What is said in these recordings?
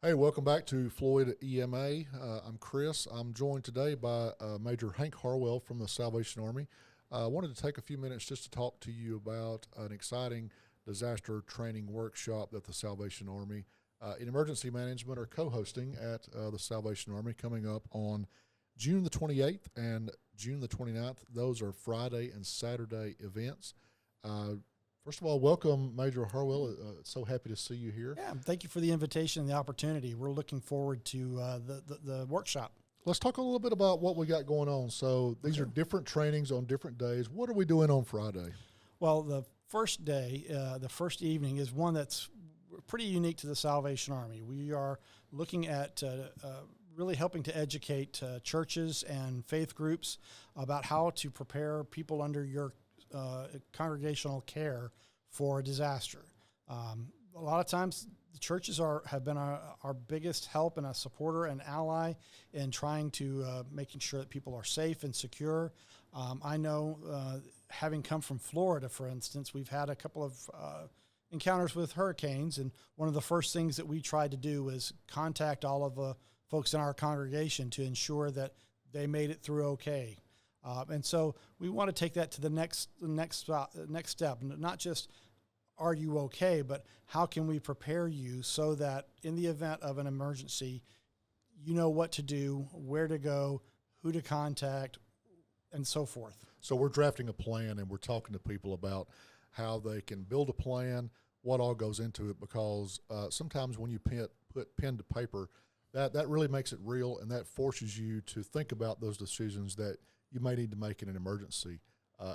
Hey, welcome back to Floyd EMA. I'm Chris. I'm joined today by Major Hank Harwell from the Salvation Army. I wanted to take a few minutes just to talk to you about an exciting disaster training workshop that the Salvation Army in emergency management are co-hosting at the Salvation Army coming up on June the 28th and June the 29th. Those are Friday and Saturday events. First of all, welcome, Major Harwell. So happy to see you here. Yeah, thank you for the invitation and the opportunity. We're looking forward to the workshop. Let's talk a little bit about what we got going on. So these are different trainings on different days. What are we doing on Friday? Well, the first day, the first evening, is one that's pretty unique to the Salvation Army. We are looking at really helping to educate churches and faith groups about how to prepare people under your congregational care for a disaster. A lot of times the churches have been our biggest help and a supporter and ally in trying to making sure that people are safe and secure. I know having come from Florida, for instance, we've had a couple of encounters with hurricanes, and one of the first things that we tried to do was contact all of the folks in our congregation to ensure that they made it through okay. And so we want to take that to the next step, not just are you okay, but how can we prepare you so that in the event of an emergency, you know what to do, where to go, who to contact, and so forth. So we're drafting a plan and we're talking to people about how they can build a plan, what all goes into it, because sometimes when you put pen to paper, that really makes it real, and that forces you to think about those decisions that you may need to make in an emergency.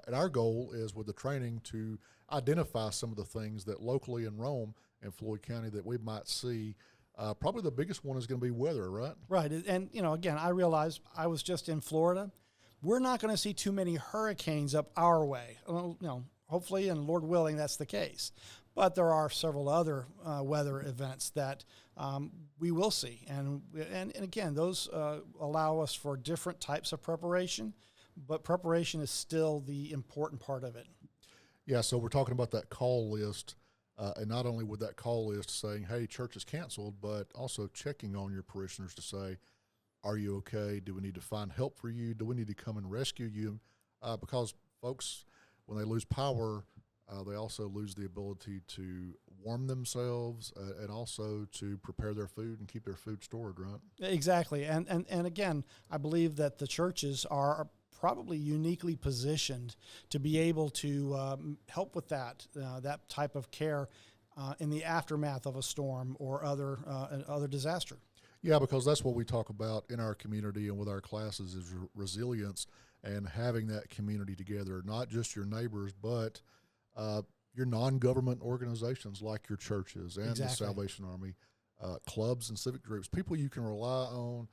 And our goal is with the training to identify some of the things that locally in Rome and Floyd County that we might see. Probably the biggest one is going to be weather, right? Right. And, again, I realize I was just in Florida. We're not going to see too many hurricanes up our way. Hopefully, and Lord willing, that's the case. But there are several other weather events that we will see. And again, those allow us for different types of preparation, but preparation is still the important part of it. Yeah, so we're talking about that call list, and not only with that call list saying, hey, church is canceled, but also checking on your parishioners to say, are you okay? Do we need to find help for you? Do we need to come and rescue you? Because folks, when they lose power, they also lose the ability to warm themselves and also to prepare their food and keep their food stored, right? Exactly. And again, I believe that the churches are probably uniquely positioned to be able to help with that type of care in the aftermath of a storm or other disaster. Yeah, because that's what we talk about in our community and with our classes is resilience and having that community together, not just your neighbors, but your non-government organizations like your churches and the Salvation Army, clubs and civic groups, people you can rely on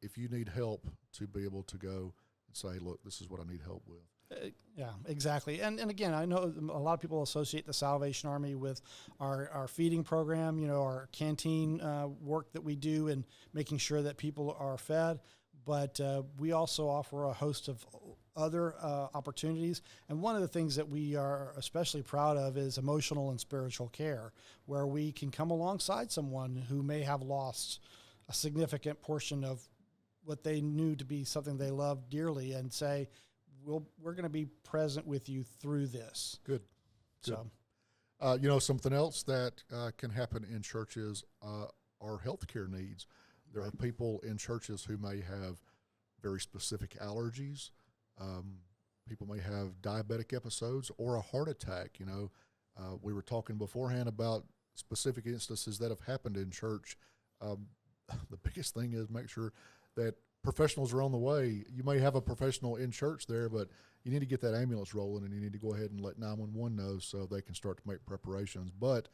if you need help to be able to go and say, look, this is what I need help with. Yeah, exactly. And again, I know a lot of people associate the Salvation Army with our feeding program, our canteen work that we do and making sure that people are fed. But we also offer a host of other opportunities. And one of the things that we are especially proud of is emotional and spiritual care, where we can come alongside someone who may have lost a significant portion of what they knew to be something they loved dearly and say, we're going to be present with you through this. Good. So, something else that can happen in churches are healthcare needs. There are people in churches who may have very specific allergies. People may have diabetic episodes or a heart attack. We were talking beforehand about specific instances that have happened in church. The biggest thing is make sure that professionals are on the way. You may have a professional in church there, but you need to get that ambulance rolling, and you need to go ahead and let 911 know so they can start to make preparations. But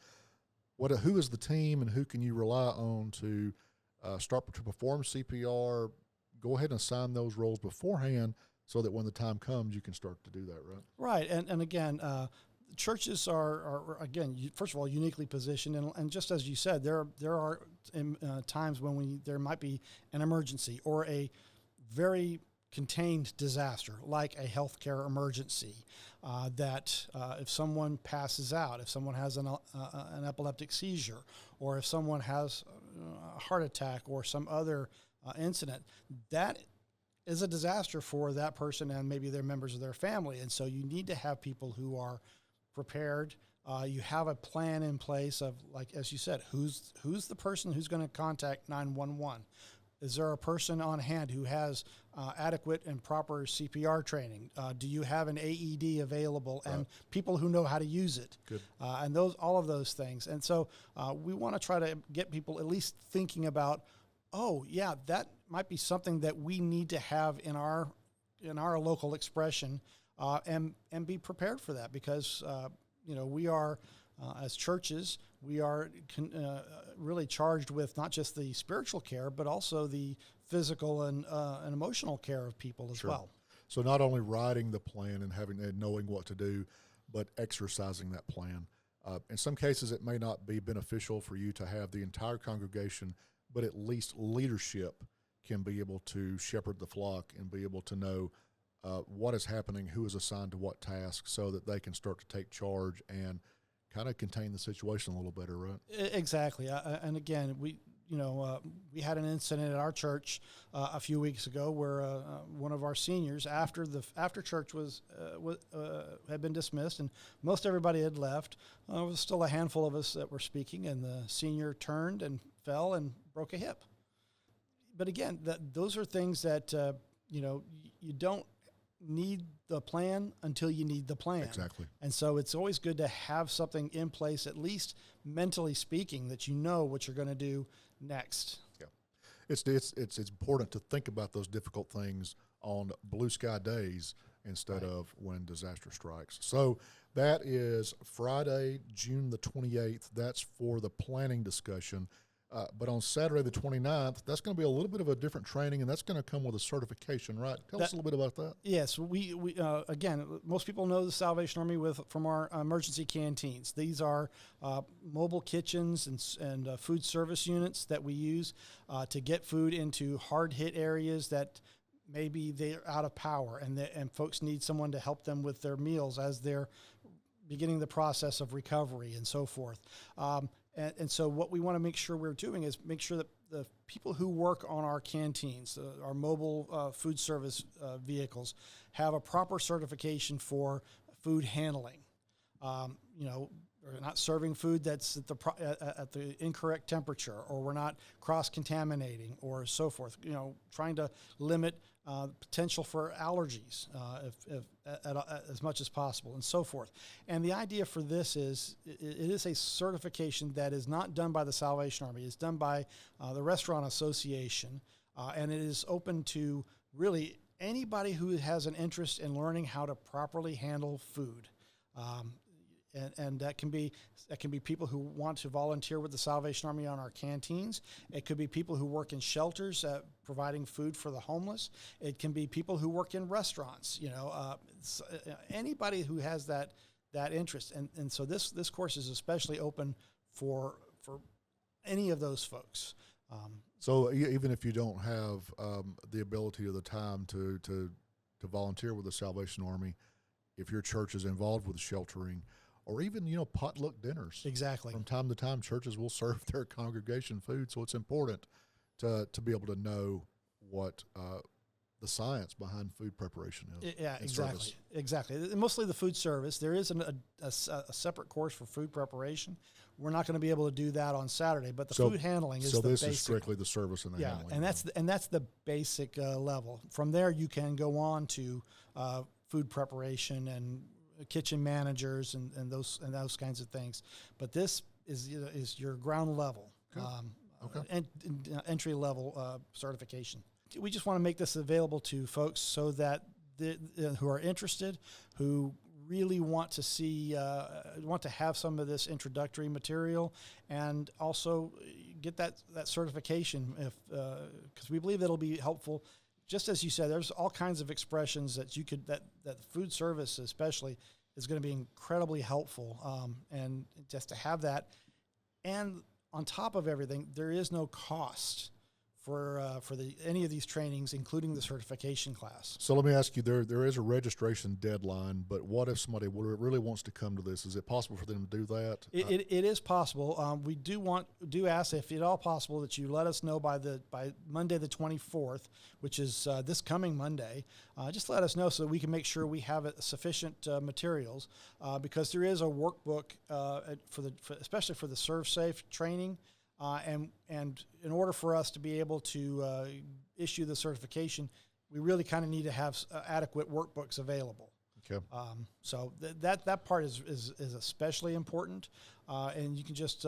who is the team, and who can you rely on to start to perform CPR? Go ahead and assign those roles beforehand so that when the time comes, you can start to do that, right? Right, and again, churches are again, first of all, uniquely positioned, and just as you said, there are times when there might be an emergency or a very contained disaster, like a healthcare emergency, that if someone passes out, if someone has an epileptic seizure, or if someone has a heart attack or some other incident, that is a disaster for that person and maybe their members of their family. And so you need to have people who are prepared. You have a plan in place of, like, as you said, who's the person who's going to contact 911? Is there a person on hand who has adequate and proper CPR training? Do you have an AED available and people who know how to use it? Good. And all of those things. And so we want to try to get people at least thinking about, oh yeah, that might be something that we need to have in our local expression, and be prepared for that, because we are, as churches, we are really charged with not just the spiritual care, but also the physical and emotional care of people as well. So not only writing the plan and knowing what to do, but exercising that plan. In some cases, it may not be beneficial for you to have the entire congregation, but at least leadership can be able to shepherd the flock and be able to know what is happening, who is assigned to what task, so that they can start to take charge and kind of contain the situation a little better, right? Exactly. And again, we had an incident at our church a few weeks ago where one of our seniors, after church had been dismissed and most everybody had left, there was still a handful of us that were speaking, and the senior turned and fell and broke a hip. But again, those are things that you don't need the plan until you need the plan. Exactly. And so it's always good to have something in place, at least mentally speaking, that you know what you're going to do next. Yeah. It's important to think about those difficult things on blue sky days instead of when disaster strikes. So that is Friday, June the 28th. That's for the planning discussion. But on Saturday the 29th, that's going to be a little bit of a different training, and that's going to come with a certification, right? Tell us a little bit about that. Yes, we again, most people know the Salvation Army from our emergency canteens. These are mobile kitchens and food service units that we use to get food into hard-hit areas that maybe they're out of power, and folks need someone to help them with their meals as they're beginning the process of recovery and so forth. And so what we want to make sure we're doing is make sure that the people who work on our canteens, our mobile food service vehicles, have a proper certification for food handling. We're not serving food that's at the incorrect temperature, or we're not cross-contaminating, or so forth. Trying to limit potential for allergies as much as possible, and so forth. And the idea for this is it is a certification that is not done by the Salvation Army. It's done by the Restaurant Association, and it is open to really anybody who has an interest in learning how to properly handle food. And that can be people who want to volunteer with the Salvation Army on our canteens. It could be people who work in shelters providing food for the homeless. It can be people who work in restaurants. Anybody who has that interest. And so this course is especially open for any of those folks. So even if you don't have the ability or the time to volunteer with the Salvation Army, if your church is involved with sheltering, or even, potluck dinners. Exactly. From time to time, churches will serve their congregation food, so it's important to be able to know what the science behind food preparation is. Yeah, exactly. Mostly the food service. There is a separate course for food preparation. We're not going to be able to do that on Saturday, but the food handling is the basic. So this is strictly the service and the handling. Yeah, and that's the basic level. From there, you can go on to food preparation and kitchen managers and those kinds of things, but this is your ground level, entry level certification. We just want to make this available to folks so that who are interested, who really want to have some of this introductory material, and also get that certification, because we believe it'll be helpful. Just as you said, there's all kinds of expressions that that food service especially is going to be incredibly helpful, and just to have that. And on top of everything, there is no cost for any of these trainings, including the certification class. So let me ask you, there is a registration deadline, but what if somebody really wants to come to this? Is it possible for them to do that? It is possible. We do ask, if at all possible, that you let us know by Monday the 24th, which is this coming Monday. Just let us know so that we can make sure we have sufficient materials, because there is a workbook especially for the ServSafe training. And in order for us to be able to issue the certification, we really kind of need to have adequate workbooks available. Okay. So that part is especially important. And you can just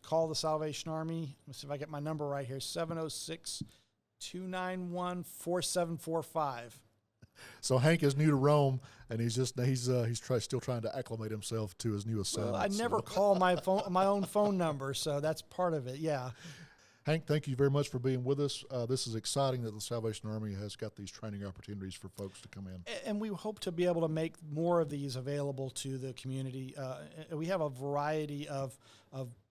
call the Salvation Army. Let's see if I get my number right here, 706-291-4745. So Hank is new to Rome, and he's still trying to acclimate himself to his new assignment. Well, I never call my own phone number, so that's part of it. Yeah. Hank, thank you very much for being with us. This is exciting that the Salvation Army has got these training opportunities for folks to come in. And we hope to be able to make more of these available to the community. We have a variety of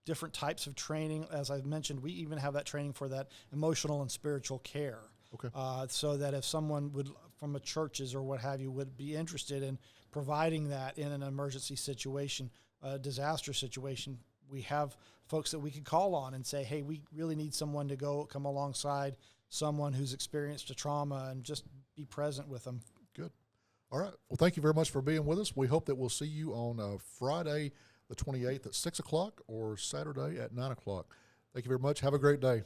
different types of training. As I've mentioned, we even have that training for that emotional and spiritual care. Okay. So that if someone from a churches or what have you would be interested in providing that in an emergency situation, a disaster situation, we have folks that we can call on and say, hey, we really need someone to come alongside someone who's experienced a trauma and just be present with them. Good. All right. Well, thank you very much for being with us. We hope that we'll see you on Friday the 28th at 6 o'clock or Saturday at 9 o'clock. Thank you very much. Have a great day.